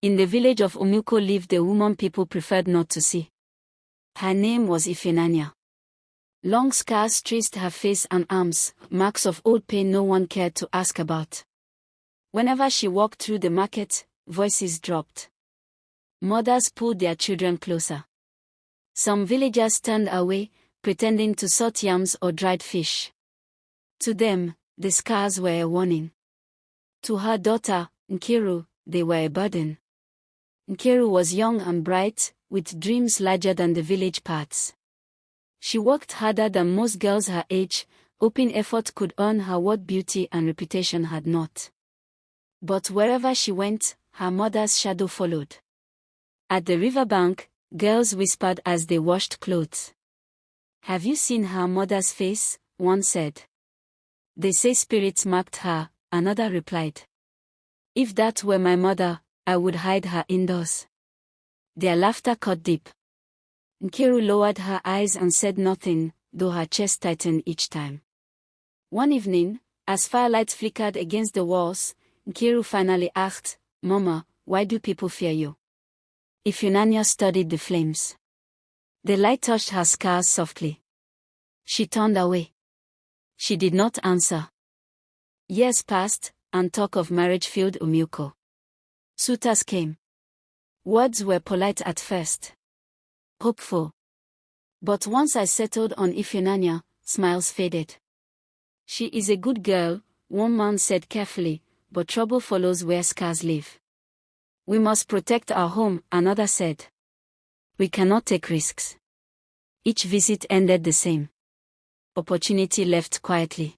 In the village of Umuoko lived a woman people preferred not to see. Her name was Ifunanya. Long scars traced her face and arms, marks of old pain no one cared to ask about. Whenever she walked through the market, voices dropped. Mothers pulled their children closer. Some villagers turned away, pretending to sort yams or dried fish. To them, the scars were a warning. To her daughter, Nkiru, they were a burden. Nkiru was young and bright, with dreams larger than the village paths. She worked harder than most girls her age, hoping effort could earn her what beauty and reputation had not. But wherever she went, her mother's shadow followed. At the riverbank, girls whispered as they washed clothes. "Have you seen her mother's face?" one said. "They say spirits marked her," another replied. "If that were my mother, I would hide her indoors." Their laughter cut deep. Nkiru lowered her eyes and said nothing, though her chest tightened each time. One evening, as firelight flickered against the walls, Nkiru finally asked, "Mama, why do people fear you?" Ifunanya studied the flames. The light touched her scars softly. She turned away. She did not answer. Years passed, and talk of marriage filled Umuoko. Suitors came. Words were polite at first. Hopeful. But once I settled on Ifunanya, smiles faded. "She is a good girl," one man said carefully, "but trouble follows where scars live." "We must protect our home," another said. "We cannot take risks." Each visit ended the same. Opportunity left quietly.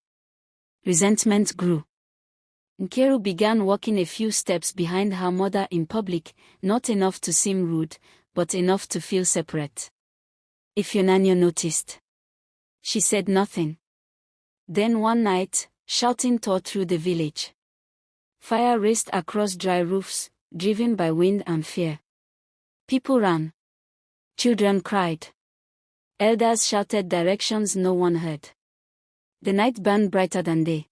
Resentment grew. Nkiru began walking a few steps behind her mother in public, not enough to seem rude, but enough to feel separate. Ifunanya noticed. She said nothing. Then one night, shouting tore through the village. Fire raced across dry roofs, driven by wind and fear. People ran. Children cried. Elders shouted directions no one heard. The night burned brighter than day.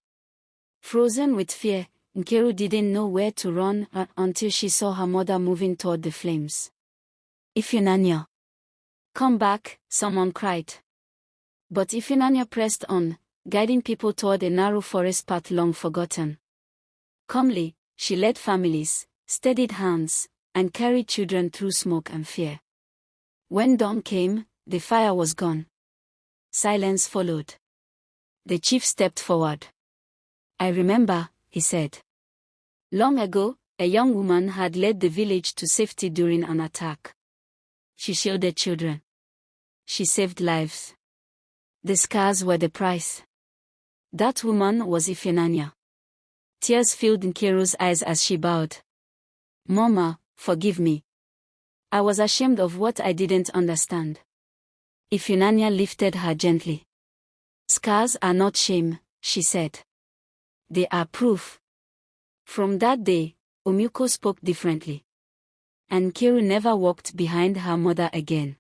Frozen with fear, Nkiru didn't know where to run until she saw her mother moving toward the flames. "Ifunanya, come back," someone cried. But Ifunanya pressed on, guiding people toward a narrow forest path long forgotten. Calmly, she led families, steadied hands, and carried children through smoke and fear. When dawn came, the fire was gone. Silence followed. The chief stepped forward. "I remember," he said. "Long ago, a young woman had led the village to safety during an attack. She shielded children. She saved lives. The scars were the price." That woman was Ifunanya. Tears filled Nkiru's eyes as she bowed. "Mama, forgive me. I was ashamed of what I didn't understand." Ifunanya lifted her gently. "Scars are not shame," she said. "They are proof." From that day, Umuoko spoke differently. And Nkiru never walked behind her mother again.